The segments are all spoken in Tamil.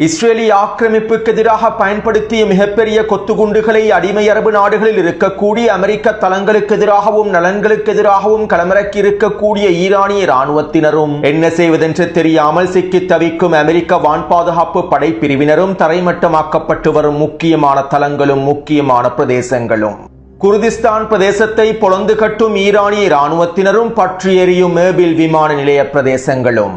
இஸ்ரேலிய ஆக்கிரமிப்புக்கு எதிராக பயன்படுத்திய மிகப்பெரிய கொத்துகுண்டுகளை அடிமை அரபு நாடுகளில் இருக்கக்கூடிய அமெரிக்க தளங்களுக்கு எதிராகவும் நலன்களுக்கு எதிராகவும் களமிறக்கி இருக்கக்கூடிய ஈரானிய இராணுவத்தினரும் என்ன செய்வதென்று தெரியாமல் சிக்கித் தவிக்கும் அமெரிக்க வான் பாதுகாப்பு படைப்பிரிவினரும் தரைமட்டமாக்கப்பட்டு வரும் முக்கியமான தளங்களும் முக்கியமான பிரதேசங்களும் குர்திஸ்தான் பிரதேசத்தை பொளந்து கட்டும் ஈரானிய இராணுவத்தினரும் பற்றி எரியும் ஏர்பில் விமான நிலைய பிரதேசங்களும்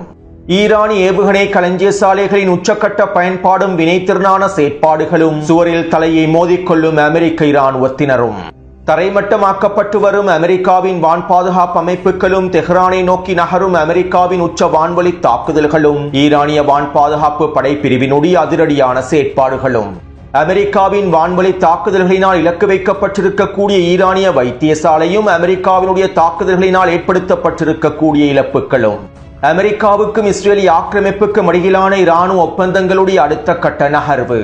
ஈரானிய ஏவுகணை களஞ்சிய சாலைகளின் உச்சக்கட்ட பயன்பாடும் வினைத்திறனான செயற்பாடுகளும் சுவரில் தலையை மோதிக்கொள்ளும் அமெரிக்க இராணுவத்தினரும் தரைமட்டமாக்கப்பட்டு வரும் அமெரிக்காவின் வான் பாதுகாப்பு அமைப்புகளும் தெஹ்ரானை நோக்கி நகரும் அமெரிக்காவின் உச்ச வான்வழி தாக்குதல்களும் ஈரானிய வான் பாதுகாப்பு படைப்பிரிவினுடைய அதிரடியான செயற்பாடுகளும் அமெரிக்காவின் வான்வழி தாக்குதல்களினால் இலக்கு வைக்கப்பட்டிருக்கக்கூடிய ஈரானிய வைத்தியசாலையும் அமெரிக்காவினுடைய தாக்குதல்களினால் ஏற்படுத்தப்பட்டிருக்கக்கூடிய இழப்புகளும் அமெரிக்காவுக்கும் இஸ்ரேலிய ஆக்கிரமிப்புக்கும் இடையிலான இராணுவ ஒப்பந்தங்களுடைய அடுத்த கட்ட நகர்வு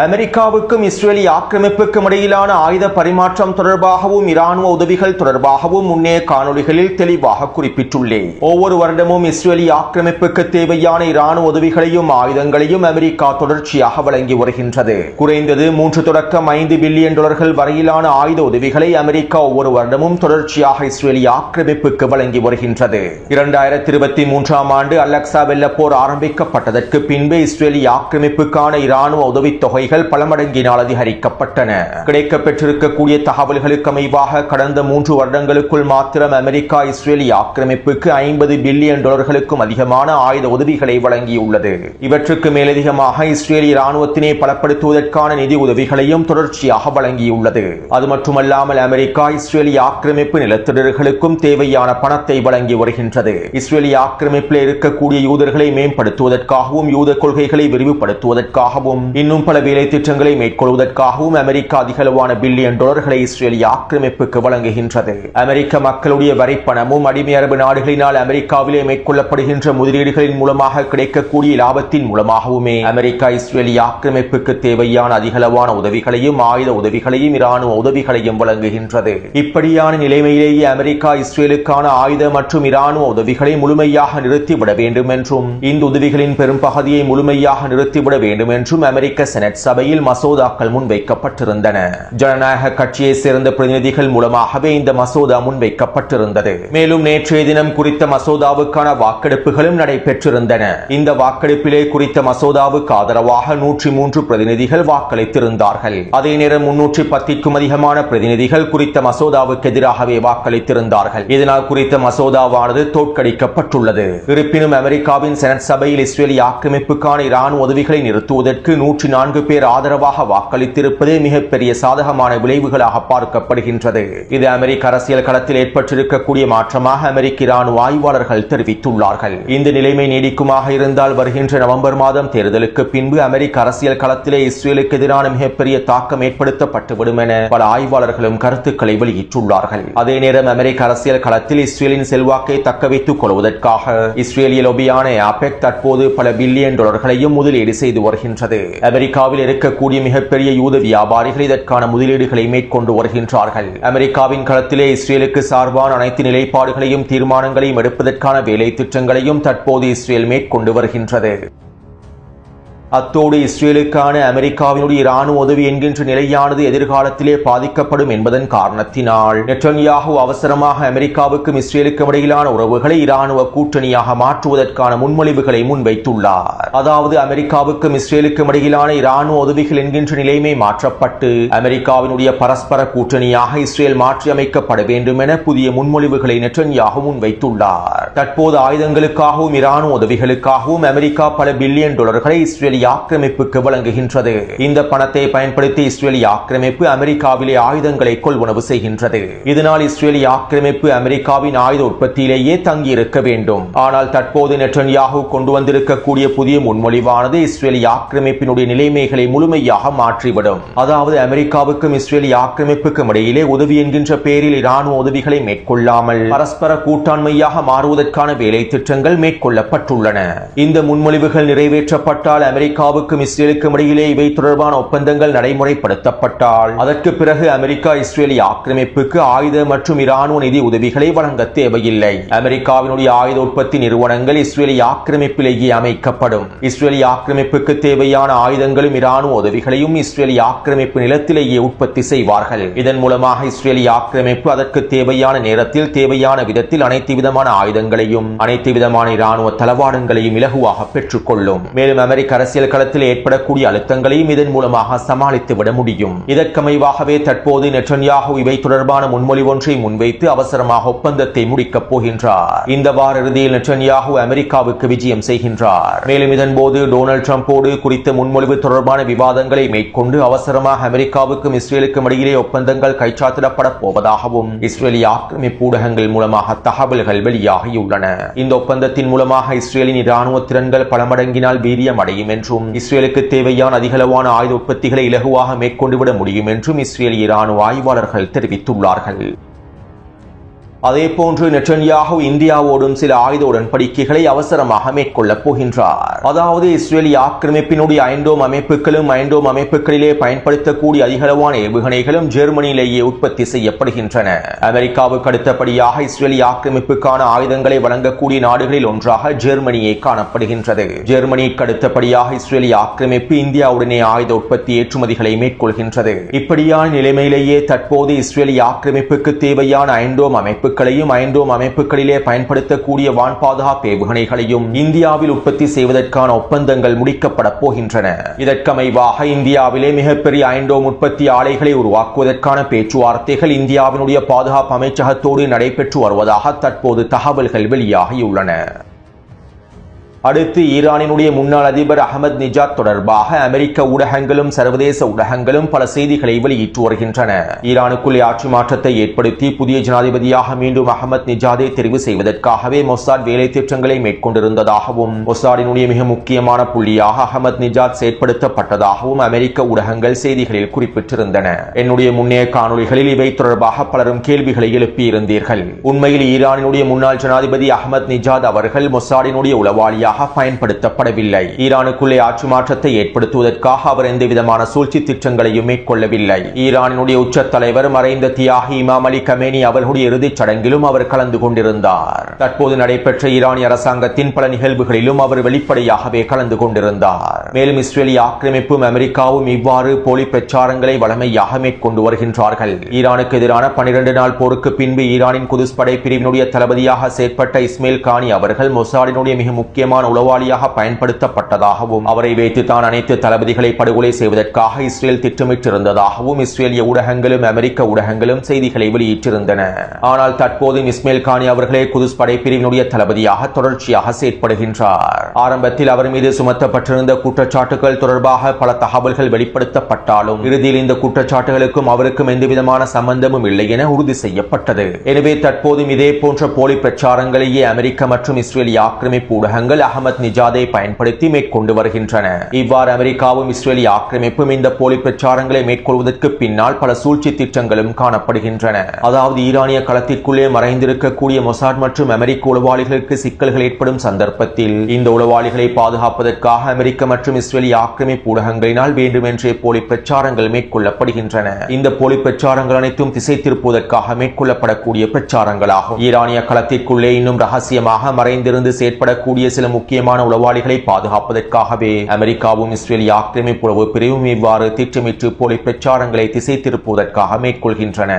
அமெரிக்காவுக்கும் இஸ்ரேலிய ஆக்கிரமிப்புக்கும் இடையிலான ஆயுத பரிமாற்றம் தொடர்பாகவும் இராணுவ உதவிகள் தொடர்பாகவும் முன்னைய காணொளிகளில் தெளிவாக குறிப்பிட்டுள்ளேன். ஒவ்வொரு வருடமும் இஸ்ரேலிய ஆக்கிரமிப்புக்கு தேவையான இராணுவ உதவிகளையும் ஆயுதங்களையும் அமெரிக்கா தொடர்ச்சியாக வழங்கி வருகின்றது. குறைந்தது 3 தொடக்கம் 5 பில்லியன் டாலர்கள் வரையிலான ஆயுத உதவிகளை அமெரிக்கா ஒவ்வொரு வருடமும் தொடர்ச்சியாக இஸ்ரேலிய ஆக்கிரமிப்புக்கு வழங்கி வருகின்றது. 2023ஆம் ஆண்டு அலக்சா வெள்ளப்போர் ஆரம்பிக்கப்பட்டதற்கு பின்பு இஸ்ரேலிய ஆக்கிரமிப்புக்கான இராணுவ உதவித்தொகை பல மடங்கினால் அதிகரிக்கப்பட்டன. கிடைக்கப்பெற்றிருக்கக்கூடிய தகவல்களுக்கு அமைவாக கடந்த 3 வருடங்களுக்குள் மாத்திரம் அமெரிக்கா இஸ்ரேலிய ஆக்கிரமிப்புக்கு 50 பில்லியன் டாலர்களுக்கும் அதிகமான ஆயுத உதவிகளை வழங்கியுள்ளது. இவற்றுக்கு மேலதிகமாக இஸ்ரேலிய இராணுவத்தினை பலப்படுத்துவதற்கான நிதி உதவிகளையும் தொடர்ச்சியாக வழங்கியுள்ளது. அது மட்டுமல்லாமல் அமெரிக்கா இஸ்ரேலிய ஆக்கிரமிப்பு நிலத்திடர்களுக்கும் தேவையான பணத்தை வழங்கி வருகின்றது. இஸ்ரேலிய ஆக்கிரமிப்பில் இருக்கக்கூடிய யூதர்களை மேம்படுத்துவதற்காகவும் யூத கொள்கைகளை விரிவுபடுத்துவதற்காகவும் இன்னும் பல வேலை திட்டங்களை மேற்கொள்வதற்காகவும் அமெரிக்கா அதிகளவான பில்லியன் டாலர்களை இஸ்ரேலிய ஆக்கிரமிப்புக்கு வழங்குகின்றது. அமெரிக்க மக்களுடைய வரிப்பணமும் அடிமை அரபு நாடுகளினால் அமெரிக்காவிலே மேற்கொள்ளப்படுகின்ற முதலீடுகளின் மூலமாக கிடைக்கக்கூடிய லாபத்தின் மூலமாகவுமே அமெரிக்கா இஸ்ரேலிய ஆக்கிரமிப்புக்கு தேவையான அதிகளவான உதவிகளையும் ஆயுத உதவிகளையும் இராணுவ உதவிகளையும் வழங்குகின்றது. இப்படியான நிலைமையிலேயே அமெரிக்கா இஸ்ரேலுக்கான ஆயுத மற்றும் இராணுவ உதவிகளை முழுமையாக நிறுத்திவிட வேண்டும் என்றும் இந்த உதவிகளின் பெரும் பகுதியை முழுமையாக நிறுத்திவிட வேண்டும் என்றும் அமெரிக்க செனட் சபையில் மசோதாக்கள் முன்வைக்கப்பட்டிருந்தன. ஜனநாயக கட்சியை சேர்ந்த பிரதிநிதிகள் மூலமாகவே இந்த மசோதா முன்வைக்கப்பட்டிருந்தது. மேலும் நேற்றைய தினம் குறித்த மசோதாவுக்கான வாக்கெடுப்புகளும் நடைபெற்றிருந்தன. இந்த வாக்கெடுப்பிலே குறித்த மசோதாவுக்கு ஆதரவாக 103 பிரதிநிதிகள் வாக்களித்திருந்தார்கள். அதே நேரம் 310க்கும் அதிகமான பிரதிநிதிகள் குறித்த மசோதாவுக்கு எதிராகவே வாக்களித்திருந்தார்கள். இதனால் குறித்த மசோதாவானது தோற்கடிக்கப்பட்டுள்ளது. இருப்பினும் அமெரிக்காவின் செனட் சபையில் இஸ்ரேலிய ஆக்கிரமிப்புக்கான இராணுவ உதவிகளை நிறுத்துவதற்கு 104 பேர் ஆதரவாக வாக்களித்திருப்பதே மிகப்பெரிய சாதகமான விளைவுகளாக பார்க்கப்படுகின்றது. இது அமெரிக்க அரசியல் களத்தில் ஏற்பட்டிருக்கக்கூடிய மாற்றமாக அமெரிக்க இராணுவ ஆய்வாளர்கள் தெரிவித்துள்ளார்கள். இந்த நிலைமை நீடிக்குமாக இருந்தால் வருகின்ற நவம்பர் மாதம் தேர்தலுக்கு பின்பு அமெரிக்க அரசியல் களத்திலே இஸ்ரேலுக்கு எதிரான மிகப்பெரிய தாக்கம் ஏற்படுத்தப்பட்டுவிடும் என பல ஆய்வாளர்களும் கருத்துக்களை வெளியிட்டுள்ளார்கள். அதே நேரம் அமெரிக்க அரசியல் களத்தில் இஸ்ரேலின் செல்வாக்கை தக்க வைத்துக் கொள்வதற்காக இஸ்ரேலிய லொபியான ஆபெக் தற்போது பல பில்லியன் டாலர்களையும் முதலீடு செய்து வருகின்றது. அமெரிக்காவில் இருக்கக்கூடிய மிகப்பெரிய யூத வியாபாரிகள் இதற்கான முதலீடுகளை மேற்கொண்டு வருகின்றார்கள். அமெரிக்காவின் களத்திலே இஸ்ரேலுக்கு சார்பான அனைத்து நிலைப்பாடுகளையும் தீர்மானங்களையும் எடுப்பதற்கான வேலை திட்டங்களையும் தற்போது இஸ்ரேல் மேற்கொண்டு வருகின்றது. அத்தோடு இஸ்ரேலுக்கான அமெரிக்காவினுடைய இராணுவ உதவி என்கின்ற நிலையானது எதிர்காலத்திலே பாதிக்கப்படும் என்பதன் காரணத்தினால் நெட்டன்யாஹு அவசரமாக அமெரிக்காவுக்கும் இஸ்ரேலுக்கும் இடையிலான உறவுகளை இராணுவ கூட்டணியாக மாற்றுவதற்கான முன்மொழிவுகளை முன்வைத்துள்ளார். அதாவது அமெரிக்காவுக்கும் இஸ்ரேலுக்கும் இடையிலான இராணுவ உதவிகள் என்கின்ற நிலைமை மாற்றப்பட்டு அமெரிக்காவினுடைய பரஸ்பர கூட்டணியாக இஸ்ரேல் மாற்றி அமைக்கப்பட வேண்டும் என புதிய முன்மொழிவுகளை நெட்டன்யாஹு முன்வைத்துள்ளார். தற்போது ஆயுதங்களுக்காகவும் இராணுவ உதவிகளுக்காகவும் அமெரிக்கா பல பில்லியன் டாலர்களை இஸ்ரேல் ஆக்கிரமிப்புக்கு வழங்குகின்றது. இந்த பணத்தை பயன்படுத்தி இஸ்ரேலிய ஆக்கிரமிப்பு அமெரிக்காவிலே ஆயுதங்களை கொள்வனவு செய்கின்றது. இதனால் இஸ்ரேலிய ஆக்கிரமிப்பு அமெரிக்காவின் ஆயுத உற்பத்தியிலேயே தங்கியிருக்க வேண்டும். ஆனால் தற்போது நெட்டன்யாஹு கொண்டு வந்திருக்கக்கூடிய புதிய முன்மொழிவானது இஸ்ரேலிய ஆக்கிரமிப்பினுடைய நிலைமைகளை முழுமையாக மாற்றிவிடும். அதாவது அமெரிக்காவுக்கும் இஸ்ரேலிய ஆக்கிரமிப்புக்கும் இடையிலே உதவி என்கின்ற பெயரில் இராணுவ உதவிகளை மேற்கொள்ளாமல் பரஸ்பர கூட்டாண்மையாக மாறுவதற்கான வேலை திட்டங்கள் மேற்கொள்ளப்பட்டுள்ளன. இந்த முன்மொழிவுகள் நிறைவேற்றப்பட்டால் அமெரிக்க அமெரிக்காவுக்கும் இஸ்ரேலுக்கும் இடையிலே இவை தொடர்பான ஒப்பந்தங்கள் நடைமுறைப்படுத்தப்பட்டால் அதற்கு பிறகு அமெரிக்கா இஸ்ரேலிய ஆக்கிரமிப்புக்கு ஆயுத மற்றும் இராணுவ நிதி உதவிகளை வழங்க தேவையில்லை. அமெரிக்காவினுடைய ஆயுத உற்பத்தி நிறுவனங்கள் இஸ்ரேலிய ஆக்கிரமிப்பிலேயே அமைக்கப்படும். இஸ்ரேலிய ஆக்கிரமிப்புக்கு தேவையான ஆயுதங்களும் இராணுவ உதவிகளையும் இஸ்ரேலிய ஆக்கிரமிப்பு நிலத்திலேயே உற்பத்தி செய்வார்கள். இதன் மூலமாக இஸ்ரேலிய ஆக்கிரமிப்பு அதற்கு தேவையான நேரத்தில் தேவையான விதத்தில் அனைத்து விதமான ஆயுதங்களையும் அனைத்து விதமான இராணுவ தளவாடங்களையும் இலகுவாக பெற்றுக் கொள்ளும். மேலும் அமெரிக்க அரசியல் களத்தில் ஏற்படக்கூடிய அழுத்தங்களையும் இதன் மூலமாக சமாளித்து விட முடியும். இதற்கமைவாகவே தற்போது நெட்டன்யாஹு இவை தொடர்பான முன்மொழிவு ஒன்றை முன்வைத்து அவசரமாக ஒப்பந்தத்தை முடிக்கப் போகின்றார். இந்த வார இறுதியில் நெட்டன்யாஹு அமெரிக்காவுக்கு விஜயம் செய்கின்றார். மேலும் இதன்போது டொனால்ட் ட்ரம்போடு குறித்த முன்மொழிவு தொடர்பான விவாதங்களை மேற்கொண்டு அவசரமாக அமெரிக்காவுக்கும் இஸ்ரேலுக்கும் இடையிலே ஒப்பந்தங்கள் கைச்சாத்திடப்பட போவதாகவும் இஸ்ரேலிய ஆக்கிரமிப்பு ஊடகங்கள் மூலமாக தகவல்கள் வெளியாகியுள்ளன. இந்த ஒப்பந்தத்தின் மூலமாக இஸ்ரேலின் இராணுவ திறன்கள் பல மடங்கினால் வீரியம் அடையும் என்றும் இஸ்ரேலுக்கு தேவையான அதிகளவான ஆயுத உற்பத்திகளை இலகுவாக மேற்கொண்டுவிட முடியும் என்றும் இஸ்ரேலிய இராணுவ ஆய்வாளர்கள் தெரிவித்துள்ளார்கள். அதேபோன்று நெட்டன்யாஹு இந்தியாவோடும் சில ஆயுத உடன்படிக்கைகளை அவசரமாக மேற்கொள்ளப் போகின்றார். அதாவது இஸ்ரேலிய ஆக்கிரமிப்பினுடைய ஐண்டோம் அமைப்புகளும் ஐண்டோம் அமைப்புகளிலே பயன்படுத்தக்கூடிய அதிகளவான ஏவுகணைகளும் ஜெர்மனியிலேயே உற்பத்தி செய்யப்படுகின்றன. அமெரிக்காவுக்கு அடுத்தபடியாக இஸ்ரேலிய ஆக்கிரமிப்புக்கான ஆயுதங்களை வழங்கக்கூடிய நாடுகளில் ஒன்றாக ஜெர்மனியே காணப்படுகின்றது. ஜெர்மனிக்கு அடுத்தபடியாக இஸ்ரேலிய ஆக்கிரமிப்பு இந்தியாவுடனே ஆயுத உற்பத்தி ஏற்றுமதிகளை மேற்கொள்கின்றது. இப்படியான நிலைமையிலேயே தற்போது இஸ்ரேலிய ஆக்கிரமிப்புக்கு தேவையான ஐண்டோம் அமைப்புகளையும் ஐண்டோம் அமைப்புகளிலே பயன்படுத்தக்கூடிய வான் பாதுகாப்பு ஏவுகணைகளையும் இந்தியாவில் உற்பத்தி செய்வதற்கான ஒப்பந்தங்கள் முடிக்கப்பட போகின்றன. இதற்கமைவாக இந்தியாவிலே மிகப்பெரிய ஐண்டோம் உற்பத்தி ஆலைகளை உருவாக்குவதற்கான பேச்சுவார்த்தைகள் இந்தியாவினுடைய பாதுகாப்பு அமைச்சகத்தோடு நடைபெற்று வருவதாக தற்போது தகவல்கள் வெளியாகியுள்ளன. அடுத்து ஈரானினுடைய முன்னாள் அதிபர் அகமது நிஜாத் தொடர்பாக அமெரிக்க ஊடகங்களும் சர்வதேச ஊடகங்களும் பல செய்திகளை வெளியிட்டு வருகின்றன. ஈரானுக்குள்ளே ஆட்சி மாற்றத்தை ஏற்படுத்தி புதிய ஜனாதிபதியாக மீண்டும் அகமது நிஜாதை தெரிவு செய்வதற்காகவே மொசாட் வேலை திட்டங்களை மேற்கொண்டிருந்ததாகவும் மொசாடினுடைய மிக முக்கியமான புள்ளியாக அகமது நிஜாத் செயற்படுத்தப்பட்டதாகவும் அமெரிக்க ஊடகங்கள் செய்திகளில் குறிப்பிட்டிருந்தன. என்னுடைய முன்னைய காணொலிகளில் இவை தொடர்பாக பலரும் கேள்விகளை எழுப்பியிருந்தீர்கள். உண்மையில் ஈரானினுடைய முன்னாள் ஜனாதிபதி அகமது நிஜாத் அவர்கள் மொசாடினுடைய உளவாளியாக பயன்படுத்தப்படவில்லை. ஈரானுக்குள்ளே ஆட்சி மாற்றத்தை ஏற்படுத்துவதற்காக அவர் எந்த விதமான சூழ்ச்சி திட்டங்களையும் மேற்கொள்ளவில்லை. ஈரானினுடைய உச்ச தலைவர் மறைந்த தியாகி இமாம் அலி கமேனி அவர்களுடைய இறுதிச் சடங்கிலும் அவர் கலந்து கொண்டிருந்தார். தற்போது நடைபெற்ற ஈரானிய அரசாங்கத்தின் பல நிகழ்வுகளிலும் அவர் வெளிப்படையாகவே கலந்து கொண்டிருந்தார். மேலும் இஸ்ரேலிய ஆக்கிரமிப்பும் அமெரிக்காவும் இவ்வாறு போலி பிரச்சாரங்களை வளமையாக மேற்கொண்டு வருகின்றார்கள். ஈரானுக்கு எதிரான 12 நாள் போருக்கு பின்பு ஈரானின் குதுஸ் படை பிரிவினுடைய தளபதியாக செயற்பட்ட இஸ்மாயில் கானி அவர்கள் மொசாடினுடைய மிக முக்கியமான உளவாளியாக பயன்படுத்தப்பட்டதாகவும் அவரை வைத்து தான் அனைத்து தளபதிகளை படுகொலை செய்வதற்காக இஸ்ரேல் திட்டமிட்டிருந்ததாகவும் இஸ்ரேலிய ஊடகங்களும் அமெரிக்க ஊடகங்களும் செய்திகளை வெளியிட்டிருந்தன. ஆனால் தற்போது இஸ்மாயில் கானி அவர்களே குதுஸ் படைப்பிரிவினுடைய தளபதியாக தொடர்ச்சியாக செயற்படுகின்றார். ஆரம்பத்தில் அவர் மீது சுமத்தப்பட்டிருந்த குற்றச்சாட்டுகள் தொடர்பாக பல தகவல்கள் வெளிப்படுத்தப்பட்டாலும் இறுதியில் இந்த குற்றச்சாட்டுகளுக்கும் அவருக்கும் எந்தவிதமான சம்பந்தமும் இல்லை என உறுதி செய்யப்பட்டது. எனவே தற்போதும் இதே போன்ற போலி பிரச்சாரங்களையே அமெரிக்க மற்றும் இஸ்ரேலிய ஆக்கிரமிப்பு ஊடகங்கள் அகமது நிஜாதை பயன்படுத்தி மேற்கொண்டு வருகின்றன. இவ்வாறு அமெரிக்காவும் இஸ்ரேலிய ஆக்கிரமிப்பும் இந்த போலி பிரச்சாரங்களை மேற்கொள்வதற்கு பின்னால் பல சூழ்ச்சி திட்டங்களும் காணப்படுகின்றன. அதாவது ஈரானிய களத்திற்குள்ளே மறைந்திருக்கக்கூடிய மொசாட் மற்றும் அமெரிக்க உளவாளிகளுக்கு சிக்கல்கள் ஏற்படும் சந்தர்ப்பத்தில் இந்த உளவாளிகளை பாதுகாப்பதற்காக அமெரிக்க மற்றும் இஸ்ரேலிய ஆக்கிரமிப்பு ஊடகங்களினால் வேண்டுமென்றே போலி பிரச்சாரங்கள் மேற்கொள்ளப்படுகின்றன. இந்த போலி பிரச்சாரங்கள் அனைத்தும் திசை திருப்புவதற்காக மேற்கொள்ளப்படக்கூடிய பிரச்சாரங்களாகும். ஈரானிய களத்திற்குள்ளே இன்னும் ரகசியமாக மறைந்திருந்து செயற்படக்கூடிய சில முக்கியமான உளவாளிகளை பாதுகாப்பதற்காகவே அமெரிக்காவும் இஸ்ரேலிய ஆக்கிரமிப்பு உளவு பிரிவும் இவ்வாறு திட்டமிட்டு போலி பிரச்சாரங்களை திசை திருப்புவதற்காக மேற்கொள்கின்றன.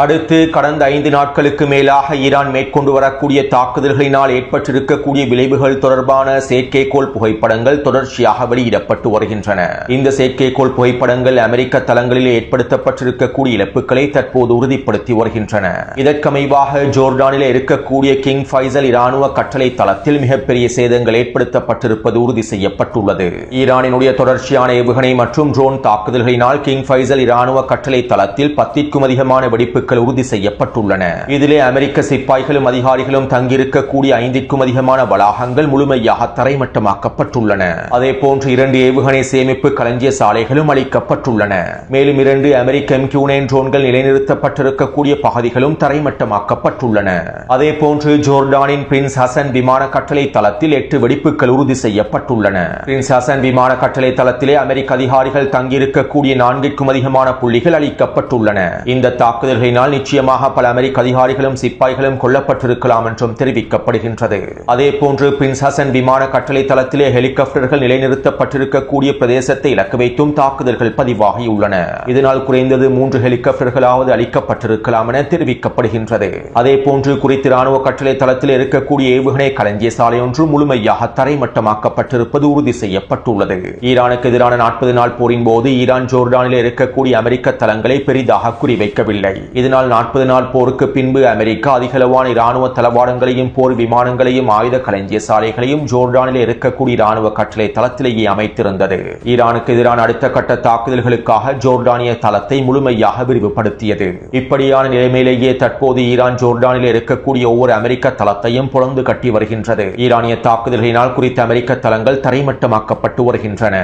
அடுத்து கடந்த 5 நாட்களுக்கு மேலாக ஈரான் மேற்கொண்டு வரக்கூடிய தாக்குதல்களினால் ஏற்பட்டிருக்கக்கூடிய விளைவுகள் தொடர்பான செயற்கைக்கோள் புகைப்படங்கள் தொடர்ச்சியாக வெளியிடப்பட்டு வருகின்றன. இந்த செயற்கைக்கோள் புகைப்படங்கள் அமெரிக்க தளங்களில் ஏற்படுத்தப்பட்டிருக்கக்கூடிய இழப்புகளை தற்போது உறுதிப்படுத்தி வருகின்றன. இதற்கமைவாக ஜோர்டானில் இருக்கக்கூடிய கிங் ஃபைசல் இராணுவ கட்டளை தளத்தில் மிகப்பெரிய சேதங்கள் ஏற்படுத்தப்பட்டிருப்பது உறுதி செய்யப்பட்டுள்ளது. ஈரானினுடைய தொடர்ச்சியான ஏவுகணை மற்றும் ட்ரோன் தாக்குதல்களினால் கிங் ஃபைசல் இராணுவ கட்டளை தளத்தில் 10க்கும் அதிகமான வெடிப்புகள் வெடிப்புகள் உறுதி செய்யப்பட்டுள்ளன. இதிலே அமெரிக்க சிப்பாய்களும் அதிகாரிகளும் தங்கியிருக்கக்கூடிய 5க்கும் அதிகமான வளாகங்கள் முழுமையாக தரைமட்டமாக்கப்பட்டுள்ளன. அதே போன்று 2 ஏவுகணை சேமிப்பு களஞ்சிய சாலைகளும் அளிக்கப்பட்டுள்ளன. மேலும் 2 அமெரிக்க MQ-9 ட்ரோன்கள் நிலைநிறுத்தப்பட்டிருக்கக்கூடிய பகுதிகளும் தரைமட்டமாக்கப்பட்டுள்ளன. அதே போன்று ஜோர்டானின் பிரின்ஸ் ஹசன் விமான கட்டளை தளத்தில் 8 வெடிப்புகள் உறுதி செய்யப்பட்டுள்ளன. பிரின்ஸ் ஹசன் விமான கட்டளை தளத்திலே அமெரிக்க அதிகாரிகள் தங்கியிருக்கக்கூடிய 4க்கும் அதிகமான புள்ளிகள் அளிக்கப்பட்டுள்ளன. இந்த தாக்குதல்களினால் நிச்சயமாக பல அமெரிக்க அதிகாரிகளும் சிப்பாய்களும் கொல்லப்பட்டிருக்கலாம் என்றும் தெரிவிக்கப்படுகின்றது. அதே போன்று பிரின்ஸ் ஹசன் விமான கட்டளை தளத்திலே ஹெலிகாப்டர்கள் நிலைநிறுத்தப்பட்டிருக்கக்கூடிய பிரதேசத்தை இலக்கு வைத்தும் தாக்குதல்கள் பதிவாகியுள்ளன. இதனால் குறைந்தது 3 ஹெலிகாப்டர்களாவது அளிக்கப்பட்டிருக்கலாம் என தெரிவிக்கப்படுகின்றது. அதே போன்று குறித்த ராணுவ கட்டளை தளத்தில் இருக்கக்கூடிய ஏவுகணை களஞ்சிய சாலை ஒன்று முழுமையாக தரைமட்டமாக்கப்பட்டிருப்பது உறுதி செய்யப்பட்டுள்ளது. ஈரானுக்கு எதிரான 40 நாள் போரின் போது ஈரான் ஜோர்டானில் இருக்கக்கூடிய அமெரிக்க தளங்களை பெரிதாக குறிவைக்கவில்லை. இதனால் 40 நாள் போருக்கு பின்பு அமெரிக்கா அதிகளவான இராணுவ தளவாடங்களையும் போர் விமானங்களையும் ஆயுத களஞ்சிய சாலைகளையும் ஜோர்டானில் இருக்கக்கூடிய இராணுவ கட்டளை தளத்திலேயே அமைத்திருந்தது. ஈரானுக்கு எதிரான அடுத்த கட்ட தாக்குதல்களுக்காக ஜோர்டானிய தளத்தை முழுமையாக விரிவுபடுத்தியது. இப்படியான நிலைமையிலேயே தற்போது ஈரான் ஜோர்டானில் இருக்கக்கூடிய ஒவ்வொரு அமெரிக்க தளத்தையும் புலந்து கட்டி வருகின்றது. ஈரானிய தாக்குதல்களினால் குறித்த அமெரிக்க தளங்கள் தரைமட்டமாக்கப்பட்டு வருகின்றன.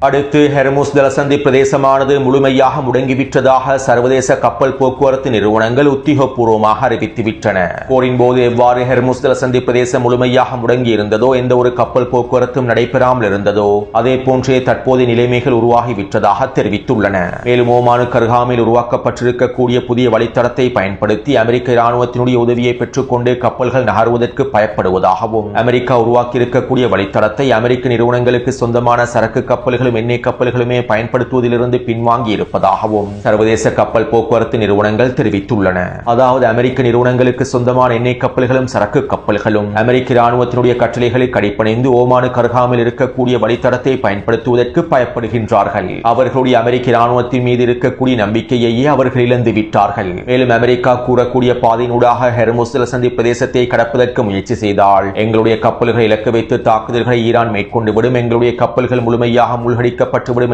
அடுத்து ஹெர்முஸ் ஜலசந்தி பிரதேசமானது முழுமையாக முடங்கிவிட்டதாக சர்வதேச கப்பல் போக்குவரத்து நிறுவனங்கள் உத்தியோகபூர்வமாக அறிவித்துவிட்டன. போரின் போது எவ்வாறு ஹெர்முஸ் ஜலசந்தி பிரதேசம் முழுமையாக முடங்கி இருந்ததோ, எந்த ஒரு கப்பல் போக்குவரத்தும் நடைபெறாமல் இருந்ததோ, அதே போன்றே தற்போதைய நிலைமைகள் உருவாகிவிட்டதாக தெரிவித்துள்ளன. மேலும் ஓமானுக்கு அருகாமையில் உருவாக்கப்பட்டிருக்கக்கூடிய புதிய வழித்தடத்தை பயன்படுத்தி அமெரிக்க இராணுவத்தினுடைய உதவியை பெற்றுக்கொண்டு கப்பல்கள் நகர்வதற்கு பயப்படுவதாகவும், அமெரிக்கா உருவாக்கியிருக்கக்கூடிய வழித்தடத்தை அமெரிக்க நிறுவனங்களுக்கு சொந்தமான சரக்கு கப்பல்கள் எண்ணெய் கப்பல்களுமே பயன்படுத்துவதிலிருந்து பின்வாங்கி இருப்பதாகவும் சர்வதேச கப்பல் போக்குவரத்து நிறுவனங்கள் தெரிவித்துள்ளன. அதாவது அமெரிக்க நிறுவனங்களுக்கு சொந்தமான எண்ணெய் கப்பல்களும் சரக்கு கப்பல்களும் அமெரிக்க இராணுவத்தினுடைய கட்டளைகளுக்கு அடிபணிந்து ஓமானுக்கு அருகாமையில் இருக்கக்கூடிய வழித்தடத்தை பயன்படுத்துவதற்கு பயப்படுகின்றார்கள். அவர்களுடைய அமெரிக்க இராணுவத்தின் மீது இருக்கக்கூடிய நம்பிக்கையையே அவர்கள் இழந்து விட்டார்கள். மேலும் அமெரிக்கா கூறக்கூடிய பாதையினூடாக ஹெர்முஸ் ஜலசந்தி பிரதேசத்தை கடப்பதற்கு முயற்சி செய்தால் எங்களுடைய கப்பல்களை இலக்கு வைத்து தாக்குதல்களை ஈரான் மேற்கொண்டுவிடும், எங்களுடைய கப்பல்கள் முழுமையாக மூழ்கடிக்கப்பட்டுவிடும்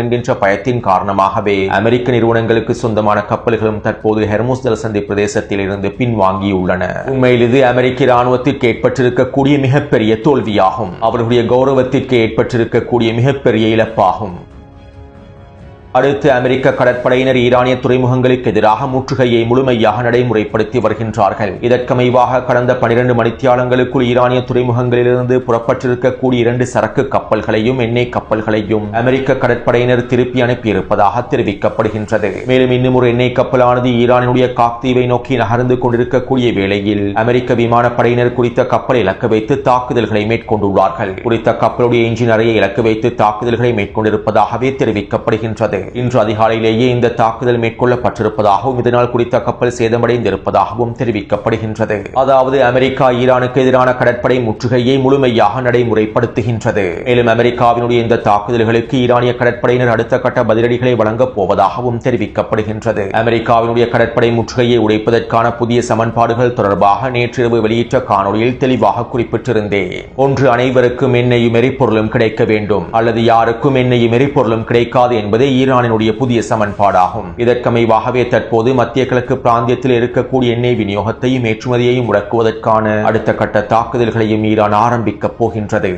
என்கின்ற பயத்தின் காரணமாகவே அமெரிக்க நிறுவனங்களுக்கு சொந்தமான கப்பல்களும் தற்போது ஹெர்முஸ் ஜலசந்தி பிரதேசத்தில் இருந்து பின்வாங்கியுள்ளன. உண்மையில் இது அமெரிக்க இராணுவத்திற்கு ஏற்பட்டிருக்கக்கூடிய மிகப்பெரிய தோல்வியாகும். அவர்களுடைய கௌரவத்திற்கு ஏற்பட்டிருக்கக்கூடிய மிகப்பெரிய இழப்பாகும். அடுத்து அமெரிக்க கடற்படையினர் ஈரானிய துறைமுகங்களுக்கு எதிராக முற்றுகையை முழுமையாக நடைமுறைப்படுத்தி வருகின்றார்கள். இதற்கமைவாக கடந்த 12 மணித்தியாலங்களுக்குள் ஈரானிய துறைமுகங்களிலிருந்து புறப்பட்டிருக்கக்கூடிய 2 சரக்கு கப்பல்களையும் எண்ணெய் கப்பல்களையும் அமெரிக்க கடற்படையினர் திருப்பி அனுப்பியிருப்பதாக தெரிவிக்கப்படுகின்றது. மேலும் இன்னும் ஒரு எண்ணெய் கப்பலானது ஈரானுடைய காக்தீவை நோக்கி நகர்ந்து கொண்டிருக்கக்கூடிய வேளையில் அமெரிக்க விமானப்படையினர் குறித்த கப்பலை இலக்கு வைத்து தாக்குதல்களை மேற்கொண்டுள்ளார்கள். குறித்த கப்பலுடைய என்ஜின் அறையை இலக்கு வைத்து தாக்குதல்களை மேற்கொண்டிருப்பதாகவே தெரிவிக்கப்படுகின்றது. இன்று அதிகாலையிலேயே இந்த தாக்குதல் மேற்கொள்ளப்பட்டிருப்பதாகவும் இதனால் குறித்த கப்பல் சேதமடைந்திருப்பதாகவும் தெரிவிக்கப்படுகின்றது. அதாவது அமெரிக்கா ஈரானுக்கு எதிரான கடற்படை முற்றுகையை முழுமையாக நடைமுறைப்படுத்துகின்றது. மேலும் அமெரிக்காவினுடைய இந்த தாக்குதல்களுக்கு ஈரானிய கடற்படையினர் அடுத்த கட்ட பதிலடிகளை வழங்கப் போவதாகவும் தெரிவிக்கப்படுகின்றது. அமெரிக்காவினுடைய கடற்படை முற்றுகையை உடைப்பதற்கான புதிய சமன்பாடுகள் தொடர்பாக நேற்றிரவு வெளியிட்ட காணொலியில் தெளிவாக குறிப்பிட்டிருந்தேன். ஒன்று, அனைவருக்கும் எண்ணெயும் எரிபொருளும் கிடைக்க வேண்டும், அல்லது யாருக்கும் எண்ணெயும் எரிபொருளும் கிடைக்காது என்பதே ஈரானினுடைய புதிய சமன்பாடாகும். இதற்கமைவாகவே தற்போது மத்திய கிழக்கு பிராந்தியத்தில் இருக்கக்கூடிய எண்ணெய் விநியோகத்தையும் ஏற்றுமதியையும் முடக்குவதற்கான அடுத்த கட்ட தாக்குதல்களையும் ஈரான் ஆரம்பிக்கப் போகின்றது.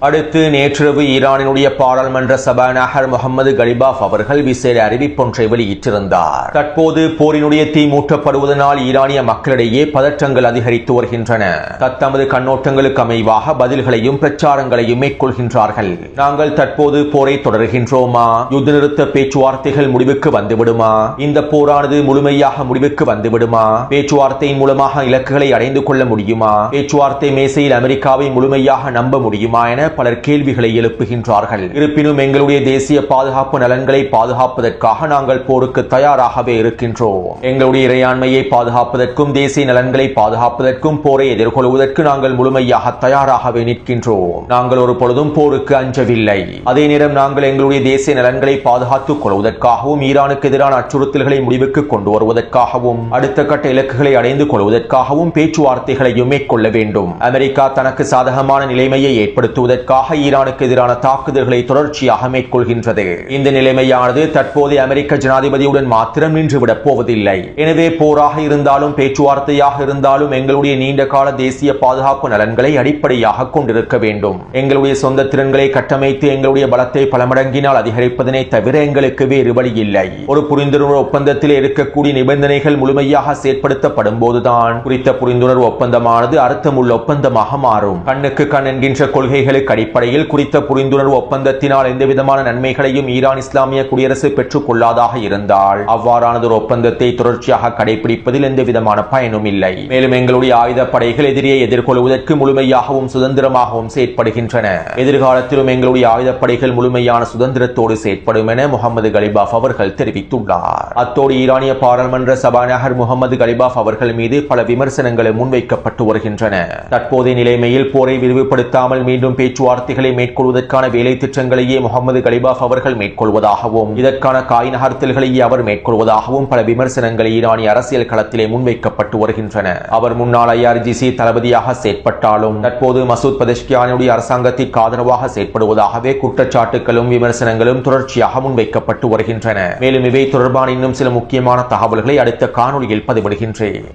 அடுத்து நேற்றிரவு ஈரானினுடைய பாராளுமன்ற சபாநாயகர் முகமது கலிபாஃப் அவர்கள் விசேட அறிவிப்பொன்றை வெளியிட்டிருந்தார். தற்போது போரினுடைய தீ மூட்டப்படுவதனால் ஈரானிய மக்களிடையே பதற்றங்கள் அதிகரித்து வருகின்றன. தத்தமது கண்ணோட்டங்களுக்கு அமைவாக பதில்களையும் பிரச்சாரங்களையும் மேற்கொள்கின்றார்கள். நாங்கள் தற்போது போரை தொடர்கின்றோமா? யுத்த நிறுத்த பேச்சுவார்த்தைகள் முடிவுக்கு வந்துவிடுமா? இந்த போரானது முழுமையாக முடிவுக்கு வந்துவிடுமா? பேச்சுவார்த்தையின் மூலமாக இலக்குகளை அடைந்து கொள்ள முடியுமா? பேச்சுவார்த்தை மேசையில் அமெரிக்காவை முழுமையாக நம்ப முடியுமா என பலர் கேள்விகளை எழுப்புகின்றார்கள். இருப்பினும் எங்களுடைய தேசிய பாதுகாப்பு நலன்களை பாதுகாப்பதற்காக நாங்கள் போருக்கு தயாராகவே இருக்கின்றோம். எங்களுடைய இறையாண்மையை பாதுகாப்பதற்கும் தேசிய நலன்களை பாதுகாப்பதற்கும் போரை எதிர்கொள்வதற்கு நாங்கள் முழுமையாக தயாராகவே நிற்கின்றோம். நாங்கள் ஒரு பொழுதும் போருக்கு அஞ்சவில்லை. அதே நேரம் நாங்கள் எங்களுடைய தேசிய நலன்களை பாதுகாத்துக் கொள்வதற்காகவும் ஈரானுக்கு எதிரான அச்சுறுத்தல்களை முடிவுக்கு கொண்டு வருவதற்காகவும் அடுத்த கட்ட இலக்குகளை அடைந்து கொள்வதற்காகவும் பேச்சுவார்த்தைகளையும் மேற்கொள்ள வேண்டும். அமெரிக்கா தனக்கு சாதகமான நிலைமையை ஏற்படுத்துவதற்கு செய்வதற்காக ஈரானுக்கு எதிரான தாக்குதல்களை தொடர்ச்சியாக மேற்கொள்கின்றது. இந்த நிலைமையானது தற்போதைய அமெரிக்க ஜனாதிபதியுடன் மாத்திரம் நின்றுவிடப் போவதில்லை. எனவே போராக இருந்தாலும் பேச்சுவார்த்தையாக இருந்தாலும் எங்களுடைய நீண்ட கால தேசிய பாதுகாப்பு நலன்களை அடிப்படையாக கொண்டிருக்க வேண்டும். எங்களுடைய சொந்த திறன்களை கட்டமைத்து எங்களுடைய பலத்தை பல மடங்கினால் அதிகரிப்பதனை தவிர எங்களுக்கு வேறு வழி இல்லை. ஒரு புரிந்துணர்வு ஒப்பந்தத்தில் இருக்கக்கூடிய நிபந்தனைகள் முழுமையாக செயற்படுத்தப்படும் போதுதான் குறித்த புரிந்துணர்வு ஒப்பந்தமானது அர்த்தமுள்ள ஒப்பந்தமாக மாறும். கண்ணுக்கு கண் என்கின்ற கொள்கைகளுக்கு அடிப்படையில் குறித்த புரிந்துணர்வு ஒப்பந்தத்தினால் எந்தவிதமான நன்மைகளையும் ஈரான் இஸ்லாமிய குடியரசு பெற்றுக் கொள்ளாதாக இருந்தால் அவ்வாறானது ஒரு ஒப்பந்தத்தை தொடர்ச்சியாக கடைபிடிப்பதில் எந்தவிதமான பயனும் இல்லை. மேலும் எங்களுடைய ஆயுதப்படைகள் எதிரியை எதிர்கொள்வதற்கு முழுமையாகவும் சுதந்திரமாகவும் செயற்படுகின்றன. எதிர்காலத்திலும் எங்களுடைய ஆயுதப்படைகள் முழுமையான சுதந்திரத்தோடு செயற்படும் என முகமது கலிபாஃப் அவர்கள் தெரிவித்துள்ளார். அத்தோடு ஈரானிய பாராளுமன்ற சபாநாயகர் முகமது கலிபாஃப் அவர்கள் மீது பல விமர்சனங்கள் முன்வைக்கப்பட்டு வருகின்றன. தற்போதைய நிலைமையில் போரை விரிவுபடுத்தாமல் மீண்டும் பேச்சுவார்த்தைகளை மேற்கொள்வதற்கான வேலை திட்டங்களையே முகமது கலிபாஃப் அவர்கள் மேற்கொள்வதாகவும் இதற்கான காய் நகர்த்தல்களையே அவர் மேற்கொள்வதாகவும் பல விமர்சனங்கள் ஈரானிய அரசியல் களத்திலே முன்வைக்கப்பட்டு வருகின்றன. அவர் முன்னாள் IRGC தளபதியாக செயற்பட்டாலும் தற்போது மசூத் பதஷ்கியானுடைய அரசாங்கத்திற்கு ஆதரவாக செயற்படுவதாகவே குற்றச்சாட்டுகளும் விமர்சனங்களும் தொடர்ச்சியாக முன்வைக்கப்பட்டு வருகின்றன. மேலும் இவை தொடர்பான இன்னும் சில முக்கியமான தகவல்களை அடுத்த காணொளியில் பதிவிடுகின்றேன்.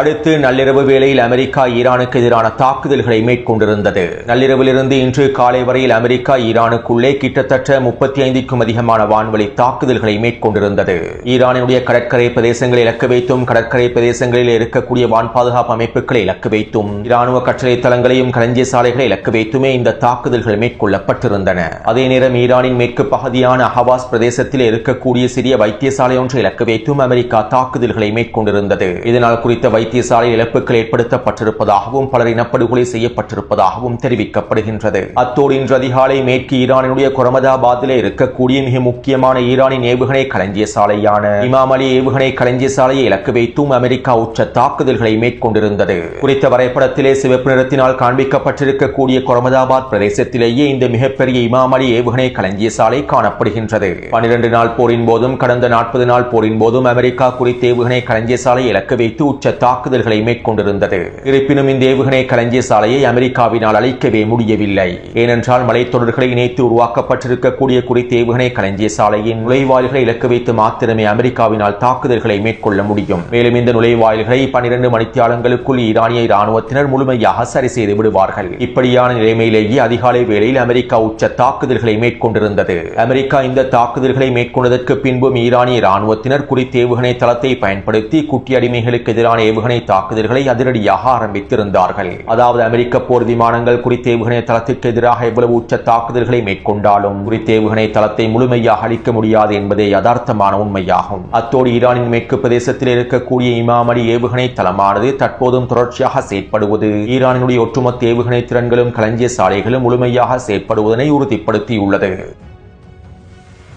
அடுத்து நள்ளிரவு வேளையில் அமெரிக்கா ஈரானுக்கு எதிரான தாக்குதல்களை மேற்கொண்டிருந்தது. நள்ளிரவிலிருந்து இன்று காலை வரையில் அமெரிக்கா ஈரானுக்குள்ளே கிட்டத்தட்ட 35க்கும் அதிகமான வான்வழி தாக்குதல்களை மேற்கொண்டிருந்தது. ஈரானுடைய கடற்கரை பிரதேசங்களை இலக்கு வைத்தும் கடற்கரை பிரதேசங்களில் இருக்கக்கூடிய வான் பாதுகாப்பு அமைப்புகளை இலக்கு வைத்தும் இராணுவ கட்டளை தளங்களையும் களஞ்சிய சாலைகளை இலக்கு வைத்துமே இந்த தாக்குதல்கள் மேற்கொள்ளப்பட்டிருந்தன. அதே நேரம் ஈரானின் மேற்கு பகுதியான அஹவாஸ் பிரதேசத்தில் இருக்கக்கூடிய சிறிய வைத்தியசாலை ஒன்றை இலக்கு வைத்தும் அமெரிக்கா தாக்குதல்களை மேற்கொண்டிருந்தது. இதனால் குறித்த வைத்தியசாலை இழப்புகள் ஏற்படுத்தப்பட்டிருப்பதாகவும் பலர் இனப்படுகொலை செய்யப்பட்டிருப்பதாகவும் தெரிவிக்கப்படுகின்றது. அத்தோடு இன்று அதிகாலை மேற்கு ஈரானுடைய குரமதாபாத்திலே இருக்கக்கூடிய மிக முக்கியமான ஈரானின் ஏவுகணை களஞ்சிய சாலையான இமாம் அலி ஏவுகணை களஞ்சிய சாலையை இலக்கு வைத்தும் அமெரிக்கா உச்ச தாக்குதல்களை மேற்கொண்டிருந்தது. குறித்த வரைபடத்திலே சிவப்பு நிறத்தினால் காண்பிக்கப்பட்டிருக்கக்கூடிய குரமதாபாத் பிரதேசத்திலேயே இந்த மிகப்பெரிய இமாம் அலி ஏவுகணை களஞ்சிய சாலை காணப்படுகின்றது. 12 நாள் போரின் போதும் கடந்த 40 நாள் போரின் போதும் அமெரிக்கா குறித்த ஏவுகணை களஞ்சிய சாலையை இலக்கு வைத்து உச்ச தாக்குதல்களை மேற்கொண்டிருந்தது. இருப்பினும் இந்த ஏவுகணை களஞ்சிய சாலையை அமெரிக்காவினால் அழிக்கவே முடியவில்லை. ஏனென்றால் மலைத்தொடர்களை இணைத்து உருவாக்கப்பட்டிருக்கக்கூடிய குறித்த ஏவுகணை களஞ்சிய சாலையின் நுழைவாயில்களை இலக்கு வைத்து மாத்திரமே அமெரிக்காவினால் தாக்குதல்களை மேற்கொள்ள முடியும். மேலும் இந்த நுழைவாயில்களை 12 மணித்தியாலங்களுக்குள் ஈரானிய இராணுவத்தினர் முழுமையாக சரி செய்து விடுவார்கள். இப்படியான நிலைமையிலேயே அதிகாலை வேளையில் அமெரிக்கா உச்ச தாக்குதல்களை மேற்கொண்டிருந்தது. அமெரிக்கா இந்த தாக்குதல்களை மேற்கொண்டதற்கு பின்பும் ஈரானிய இராணுவத்தினர் குறித்த ஏவுகணை தளத்தை பயன்படுத்தி குட்டி அடிமைகளுக்கு எதிரான ஏவுகணை தாக்குதல்களை அதிரடியாக ஆரம்பித்திருந்தார்கள். அதாவது அமெரிக்க போர் விமானங்கள் குறித்த ஏவுகணை தளத்திற்கு எதிராக எவ்வளவு உச்ச தாக்குதல்களை மேற்கொண்டாலும் குறித்த ஏவுகணை தளத்தை முழுமையாக அழிக்க முடியாது என்பதே யதார்த்தமான உண்மையாகும். அத்தோடு ஈரானின் மேற்கு பிரதேசத்தில் இருக்கக்கூடிய இமாம் அலி ஏவுகணை தளமானது தற்போதும் தொடர்ச்சியாக செயற்படுவது ஈரானினுடைய ஒட்டுமொத்த ஏவுகணை திறன்களும் களஞ்சிய சாலைகளும் முழுமையாக செயற்படுவதனை உறுதிப்படுத்தியுள்ளது.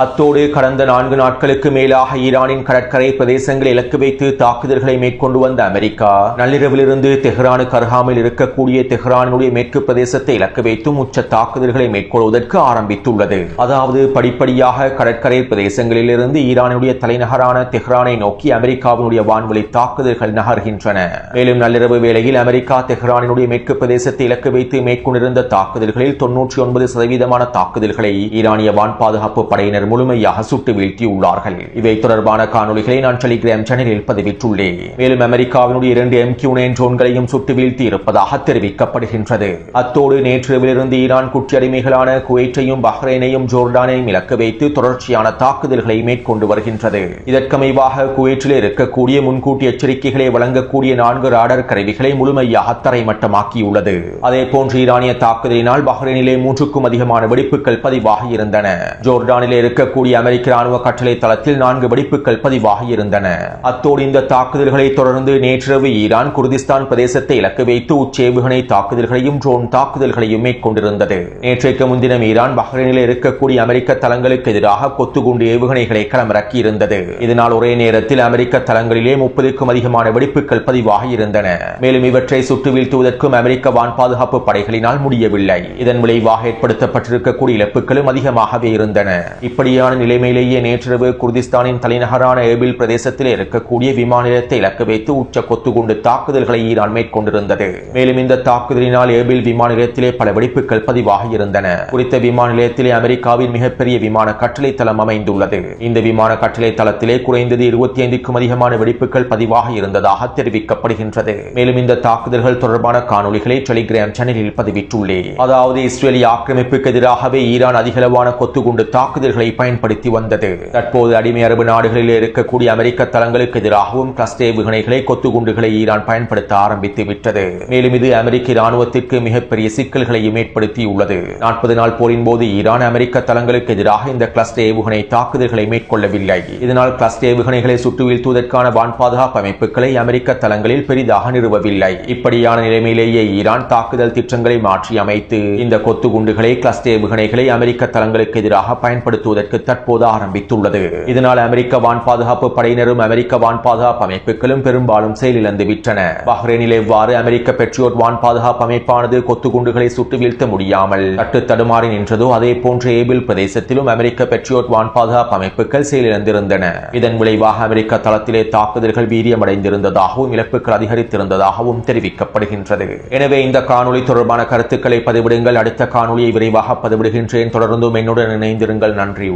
அத்தோடு கடந்த 4 நாட்களுக்கு மேலாக ஈரானின் கடற்கரை பிரதேசங்களை இலக்கு வைத்து தாக்குதல்களை மேற்கொண்டு வந்த அமெரிக்கா நள்ளிரவிலிருந்து தெஹ்ரானுக்கு அருகாமையில் இருக்கக்கூடிய தெஹ்ரானுடைய மேற்கு பிரதேசத்தை இலக்கு வைத்தும் உச்ச தாக்குதல்களை மேற்கொள்வதற்கு ஆரம்பித்துள்ளது. அதாவது படிப்படியாக கடற்கரை பிரதேசங்களிலிருந்து ஈரானுடைய தலைநகரான தெஹ்ரானை நோக்கி அமெரிக்காவினுடைய வான்வழி தாக்குதல்கள் நகர்கின்றன. மேலும் நள்ளிரவு வேளையில் அமெரிக்கா தெஹ்ரானினுடைய மேற்கு பிரதேசத்தை இலக்கு வைத்து மேற்கொண்டிருந்த தாக்குதல்களில் 99% தாக்குதல்களை ஈரானிய வான் பாதுகாப்பு படையினர் முழுமையாக சுட்டு வீழ்த்தியுள்ளார்கள். இவை தொடர்பான காணொளிகளை நான் டெலிகிராம் சேனலில் பதிவிட்டுள்ளேன். மேலும் அமெரிக்காவினுடைய 2 MQ-9 ட்ரோன்களையும் சுட்டு வீழ்த்தி இருப்பதாக தெரிவிக்கப்படுகின்றது. அத்தோடு நேற்றிரவிலிருந்து ஈரான் குட்டி அடிமைகளான குவைத்தையும் பஹ்ரைனையும் ஜோர்டானையும் இலக்கு வைத்து தொடர்ச்சியான தாக்குதல்களை மேற்கொண்டு வருகின்றது. இதற்கமைவாக குவைற்றில் இருக்கக்கூடிய முன்கூட்டி எச்சரிக்கைகளை வழங்கக்கூடிய 4 ராடர் கருவிகளை முழுமையாக தரைமட்டமாக்கியுள்ளது. அதே போன்று ஈரானிய தாக்குதலினால் பஹ்ரைனிலே 3க்கும் அதிகமான வெடிப்புகள் பதிவாகி இருந்தன. ஜோர்டானிலே இருக்கக்கூடிய அமெரிக்க ராணுவ கட்டளை தளத்தில் 4 வெடிப்புகள் பதிவாகி இருந்தன. அத்தோடு இந்த தாக்குதல்களை தொடர்ந்து நேற்றிரவு ஈரான் குர்திஸ்தான் பிரதேசத்தை இலக்கு வைத்து உச்சேவுகணை தாக்குதல்களையும் ட்ரோன் தாக்குதல்களையும் மேற்கொண்டிருந்தது. நேற்றைக்கு முன்தினம் ஈரான் பஹ்ரைனில் இருக்கக்கூடிய அமெரிக்க தளங்களுக்கு எதிராக கொத்துகுண்டு ஏவுகணைகளை களமிறக்கி இருந்தது. இதனால் ஒரே நேரத்தில் அமெரிக்க தளங்களிலே 30க்கும் அதிகமான வெடிப்புகள் பதிவாகி இருந்தன. மேலும் இவற்றை சுட்டு வீழ்த்துவதற்கும் அமெரிக்க வான் பாதுகாப்பு படைகளினால் முடியவில்லை. இதன் விளைவாக ஏற்படுத்தப்பட்டிருக்கக்கூடிய இழப்புகளும் அதிகமாகவே இருந்தன. இப்படியான நிலைமையிலேயே நேற்றிரவு குர்திஸ்தானின் தலைநகரான ஏபில் பிரதேசத்தில் இருக்கக்கூடிய விமான நிலையத்தை இலக்கு வைத்து உச்ச கொத்துகுண்டு தாக்குதல்களை ஈரான் மேற்கொண்டிருந்தது. மேலும் இந்த தாக்குதலினால் ஏபில் விமான நிலையத்திலே பல வெடிப்புகள் பதிவாகி இருந்தன. குறித்த விமான நிலையத்திலே அமெரிக்காவின் மிகப்பெரிய விமான கட்டளை தளம் அமைந்துள்ளது. இந்த விமான கட்டளை தளத்திலே குறைந்தது 25க்கும் அதிகமான வெடிப்புகள் பதிவாக இருந்ததாக தெரிவிக்கப்படுகின்றது. மேலும் இந்த தாக்குதல்கள் தொடர்பான காணொலிகளை டெலிகிராம் சேனலில் பதிவிட்டுள்ளேன். அதாவது இஸ்ரேலிய ஆக்கிரமிப்புக்கு எதிராகவே ஈரான் அதிகளவான கொத்துகுண்டு தாக்குதல்களை பயன்படுத்தி வந்தது. தற்போது அடிமை அரபு நாடுகளில் இருக்கக்கூடிய அமெரிக்க தளங்களுக்கு எதிராகவும் கிளஸ்டர் ஏவுகணைகளை கொத்துகுண்டுகளை ஈரான் பயன்படுத்த ஆரம்பித்து விட்டது. மேலும் இது அமெரிக்க இராணுவத்திற்கு மிகப்பெரிய சிக்கல்களையும் ஏற்படுத்தியுள்ளது. 40 நாள் போரின் போது ஈரான் அமெரிக்க தளங்களுக்கு எதிராக இந்த கிளஸ்டர் ஏவுகணை தாக்குதல்களை மேற்கொள்ளவில்லை. இதனால் கிளஸ்டர் ஏவுகணைகளை சுட்டு வீழ்த்துவதற்கான வான் பாதுகாப்பு அமைப்புகளை அமெரிக்க தளங்களில் பெரிதாக நிறுவவில்லை. இப்படியான நிலைமையிலேயே ஈரான் தாக்குதல் திட்டங்களை மாற்றி அமைத்து இந்த கொத்துகுண்டுகளை கிளஸ்டர் ஏவுகணைகளை அமெரிக்க தளங்களுக்கு எதிராக பயன்படுத்துவதற்கு தற்போது ஆரம்பித்துள்ளது. இதனால் அமெரிக்க வான் பாதுகாப்பு படையினரும் அமெரிக்க வான் பாதுகாப்பு அமைப்புகளும் பெரும்பாலும் செயலிழந்து விட்டன. பஹ்ரைனில் எவ்வாறு அமெரிக்க பெட்ரியோட் வான் பாதுகாப்பு அமைப்பானது கொத்துகுண்டுகளை சுட்டு வீழ்த்த முடியாமல் தட்டு தடுமாறி நின்றதோ அதே போன்ற ஏபில் பிரதேசத்திலும் அமெரிக்க பெட்ரியோட் வான் பாதுகாப்பு அமைப்புகள் செயலிழந்திருந்தன. இதன் விளைவாக அமெரிக்க தளத்திலே தாக்குதல்கள் வீரியமடைந்திருந்ததாகவும் இழப்புகள் அதிகரித்திருந்ததாகவும் தெரிவிக்கப்படுகின்றது. எனவே இந்த காணொலி தொடர்பான கருத்துக்களை பதிவிடுங்கள். அடுத்த காணொலியை விரைவாக பதிவிடுகின்றேன். தொடர்ந்தும் என்னுடன் இணைந்திருங்கள். நன்றி.